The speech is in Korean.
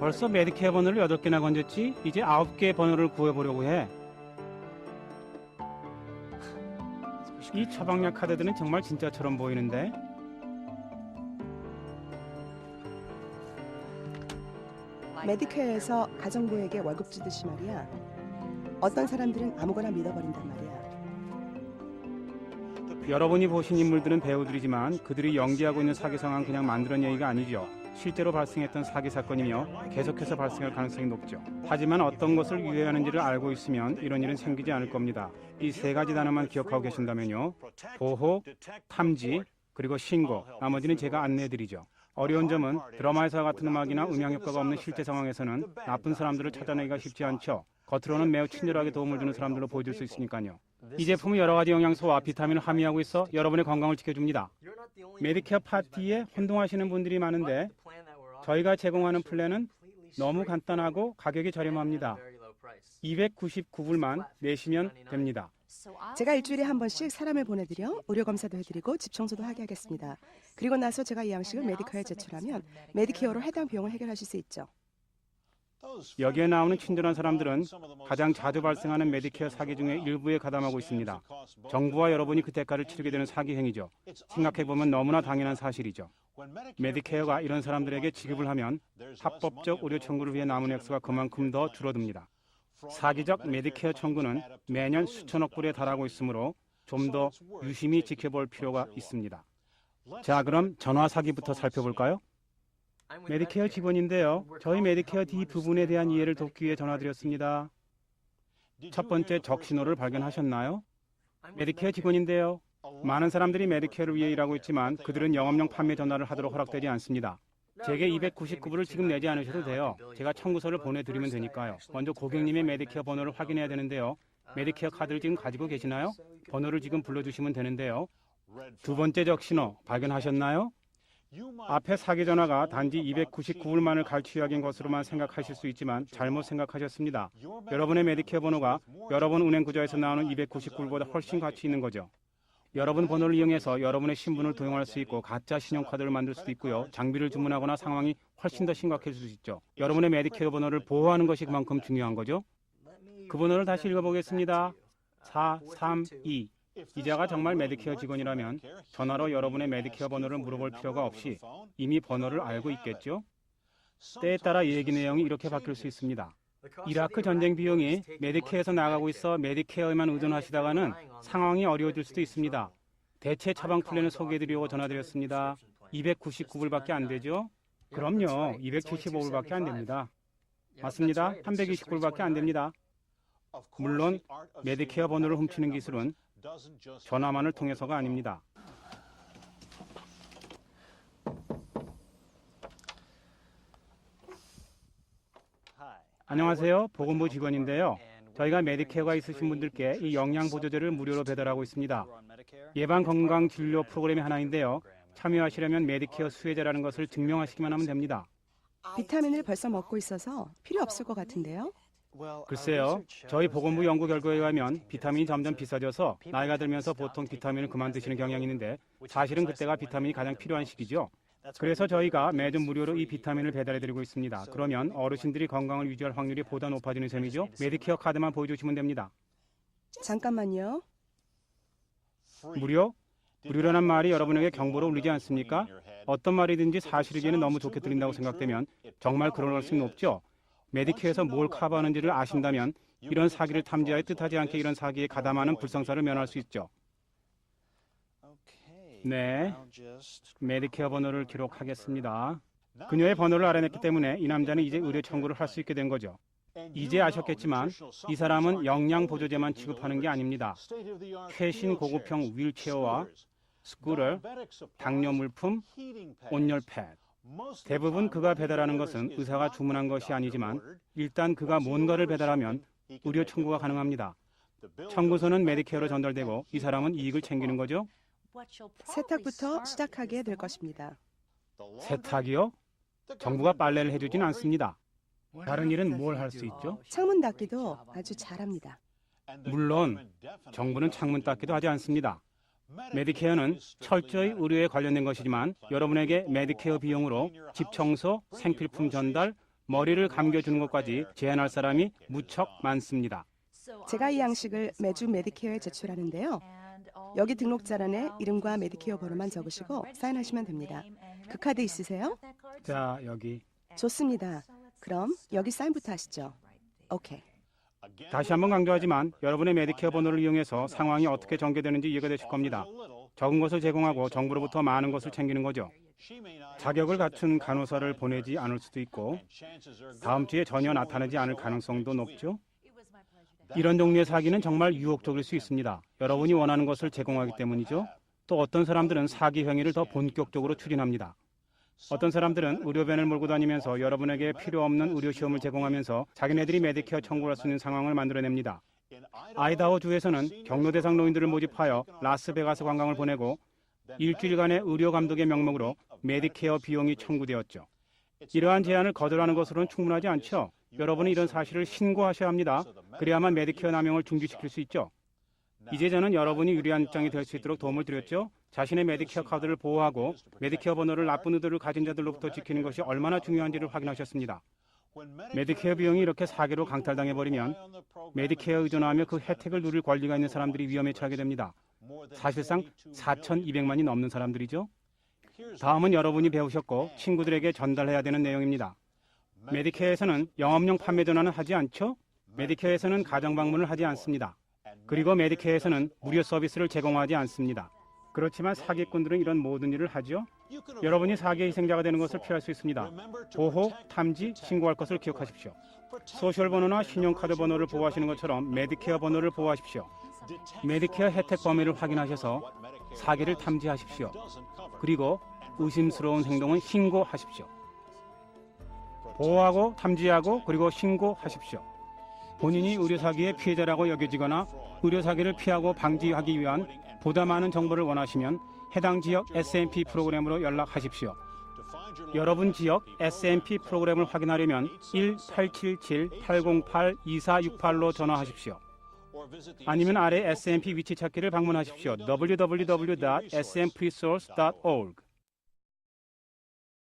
벌써 메디케어 번호를 8개나 건졌지? 이제 9개의 번호를 구해보려고 해. 이 처방약 카드들은 정말 진짜처럼 보이는데? 메디케어에서 가정부에게 월급 주듯이 말이야. 어떤 사람들은 아무거나 믿어버린단 말이야. 여러분이 보신 인물들은 배우들이지만 그들이 연기하고 있는 사기 상황은 그냥 만들어낸 얘기가 아니죠. 실제로 발생했던 사기 사건이며 계속해서 발생할 가능성이 높죠. 하지만 어떤 것을 유예하는지를 알고 있으면 이런 일은 생기지 않을 겁니다. 이 세 가지 단어만 기억하고 계신다면요. 보호, 탐지, 그리고 신고, 나머지는 제가 안내해드리죠. 어려운 점은 드라마에서 같은 음악이나 음향 효과가 없는 실제 상황에서는 나쁜 사람들을 찾아내기가 쉽지 않죠. 겉으로는 매우 친절하게 도움을 주는 사람들로 보여줄 수 있으니까요. 이 제품은 여러 가지 영양소와 비타민을 함유하고 있어 여러분의 건강을 지켜줍니다. 메디케어 파티에 혼동하시는 분들이 많은데 저희가 제공하는 플랜은 너무 간단하고 가격이 저렴합니다. 299불만 내시면 됩니다. 제가 일주일에 한 번씩 사람을 보내드려 의료 검사도 해드리고 집 청소도 하게 하겠습니다. 그리고 나서 제가 이 양식을 메디케어에 제출하면 메디케어로 해당 비용을 해결하실 수 있죠. 여기에 나오는 친절한 사람들은 가장 자주 발생하는 메디케어 사기 중에 일부에 가담하고 있습니다. 정부와 여러분이 그 대가를 치르게 되는 사기 행위죠. 생각해보면 너무나 당연한 사실이죠. 메디케어가 이런 사람들에게 지급을 하면 합법적 의료 청구를 위해 남은 액수가 그만큼 더 줄어듭니다. 사기적 메디케어 청구는 매년 수천억 불에 달하고 있으므로 좀 더 유심히 지켜볼 필요가 있습니다. 자, 그럼 전화 사기부터 살펴볼까요? 메디케어 직원인데요. 저희 메디케어 D 부분에 대한 이해를 돕기 위해 전화드렸습니다. 첫 번째 적신호를 발견하셨나요? 메디케어 직원인데요. 많은 사람들이 메디케어를 위해 일하고 있지만 그들은 영업용 판매 전화를 하도록 허락되지 않습니다. 제게 299불을 지금 내지 않으셔도 돼요. 제가 청구서를 보내드리면 되니까요. 먼저 고객님의 메디케어 번호를 확인해야 되는데요. 메디케어 카드를 지금 가지고 계시나요? 번호를 지금 불러주시면 되는데요. 두 번째 적신호 발견하셨나요? 앞에 사기 전화가 단지 299불만을 갈취하긴 것으로만 생각하실 수 있지만 잘못 생각하셨습니다. 여러분의 메디케어 번호가 여러분 은행 구좌에서 나오는 299불보다 훨씬 가치 있는 거죠. 여러분 번호를 이용해서 여러분의 신분을 도용할 수 있고 가짜 신용카드를 만들 수도 있고요. 장비를 주문하거나 상황이 훨씬 더 심각해질 수 있죠. 여러분의 메디케어 번호를 보호하는 것이 그만큼 중요한 거죠. 그 번호를 다시 읽어보겠습니다. 432. 이자가 정말 메디케어 직원이라면 전화로 여러분의 메디케어 번호를 물어볼 필요가 없이 이미 번호를 알고 있겠죠? 때에 따라 얘기 내용이 이렇게 바뀔 수 있습니다. 이라크 전쟁 비용이 메디케어에서 나가고 있어 메디케어에만 의존하시다가는 상황이 어려워질 수도 있습니다. 대체 처방 플랜을 소개해드리려고 전화드렸습니다. 299불밖에 안 되죠? 그럼요. 275불밖에 안 됩니다. 맞습니다. 320불밖에 안 됩니다. 물론 메디케어 번호를 훔치는 기술은 전화만을 통해서가 아닙니다. 안녕하세요. 보건부 직원인데요. 저희가 메디케어가 있으신 분들께 이 영양보조제를 무료로 배달하고 있습니다. 예방건강진료 프로그램의 하나인데요. 참여하시려면 메디케어 수혜자라는 것을 증명하시기만 하면 됩니다. 비타민을 벌써 먹고 있어서 필요 없을 것 같은데요. 글쎄요. 저희 보건부 연구 결과에 의하면 비타민이 점점 비싸져서 나이가 들면서 보통 비타민을 그만 드시는 경향이 있는데 사실은 그때가 비타민이 가장 필요한 시기죠. 그래서 저희가 매주 무료로 이 비타민을 배달해드리고 있습니다. 그러면 어르신들이 건강을 유지할 확률이 보다 높아지는 셈이죠. 메디케어 카드만 보여주시면 됩니다. 잠깐만요. 무료? 무료라는 말이 여러분에게 경보로 울리지 않습니까? 어떤 말이든지 사실이기에는 너무 좋게 들린다고 생각되면 정말 그럴 가능성이 높죠. 메디케어에서 뭘 커버하는지를 아신다면 이런 사기를 탐지하여 뜻하지 않게 이런 사기에 가담하는 불성사를 면할 수 있죠. 네, 메디케어 번호를 기록하겠습니다. 그녀의 번호를 알아냈기 때문에 이 남자는 이제 의료 청구를 할 수 있게 된 거죠. 이제 아셨겠지만 이 사람은 영양보조제만 취급하는 게 아닙니다. 최신 고급형 휠체어와 스쿠터, 당뇨 물품, 온열 패드. 대부분 그가 배달하는 것은 의사가 주문한 것이 아니지만 일단 그가 뭔가를 배달하면 의료 청구가 가능합니다. 청구서는 메디케어로 전달되고 이 사람은 이익을 챙기는 거죠. 세탁부터 시작하게 될 것입니다. 세탁이요? 정부가 빨래를 해주진 않습니다. 다른 일은 뭘 할 수 있죠? 창문 닦기도 아주 잘합니다. 물론 정부는 창문 닦기도 하지 않습니다. 메디케어는 철저히 의료에 관련된 것이지만 여러분에게 메디케어 비용으로 집 청소, 생필품 전달, 머리를 감겨주는 것까지 제안할 사람이 무척 많습니다. 제가 이 양식을 매주 메디케어에 제출하는데요. 여기 등록자란에 이름과 메디케어 번호만 적으시고 사인하시면 됩니다. 그 카드 있으세요? 자, 여기. 좋습니다. 그럼 여기 사인부터 하시죠. 오케이. 다시 한번 강조하지만 여러분의 메디케어 번호를 이용해서 상황이 어떻게 전개되는지 이해가 되실 겁니다. 적은 것을 제공하고 정부로부터 많은 것을 챙기는 거죠. 자격을 갖춘 간호사를 보내지 않을 수도 있고 다음 주에 전혀 나타나지 않을 가능성도 높죠. 이런 종류의 사기는 정말 유혹적일 수 있습니다. 여러분이 원하는 것을 제공하기 때문이죠. 또 어떤 사람들은 사기 행위를 더 본격적으로 추진합니다. 어떤 사람들은 의료벤을 몰고 다니면서 여러분에게 필요 없는 의료 시험을 제공하면서 자기네들이 메디케어 청구할 수 있는 상황을 만들어냅니다. 아이다호주에서는 경로 대상 노인들을 모집하여 라스베가스 관광을 보내고 일주일간의 의료 감독의 명목으로 메디케어 비용이 청구되었죠. 이러한 제안을 거절하는 것으로는 충분하지 않죠. 여러분은 이런 사실을 신고하셔야 합니다. 그래야만 메디케어 남용을 중지시킬 수 있죠. 이제 저는 여러분이 유리한 입장이 될 수 있도록 도움을 드렸죠. 자신의 메디케어 카드를 보호하고 메디케어 번호를 나쁜 의도를 가진 자들로부터 지키는 것이 얼마나 중요한지를 확인하셨습니다. 메디케어 비용이 이렇게 사기로 강탈당해버리면 메디케어 의존하며 그 혜택을 누릴 권리가 있는 사람들이 위험에 처하게 됩니다. 사실상 4,200만이 넘는 사람들이죠. 다음은 여러분이 배우셨고 친구들에게 전달해야 되는 내용입니다. 메디케어에서는 영업용 판매 전화는 하지 않죠? 메디케어에서는 가정 방문을 하지 않습니다. 그리고 메디케어에서는 무료 서비스를 제공하지 않습니다. 그렇지만 사기꾼들은 이런 모든 일을 하죠. 여러분이 사기의 희생자가 되는 것을 피할 수 있습니다. 보호, 탐지, 신고할 것을 기억하십시오. 소셜 번호나 신용카드 번호를 보호하시는 것처럼 메디케어 번호를 보호하십시오. 메디케어 혜택 범위를 확인하셔서 사기를 탐지하십시오. 그리고 의심스러운 행동은 신고하십시오. 보호하고 탐지하고 그리고 신고하십시오. 본인이 의료사기의 피해자라고 여겨지거나 의료사기를 피하고 방지하기 위한 보다 많은 정보를 원하시면 해당 지역 SMP 프로그램으로 연락하십시오. 여러분 지역 SMP 프로그램을 확인하려면 1-877-808-2468로 전화하십시오. 아니면 아래 SMP 위치 찾기를 방문하십시오. www.smpresource.org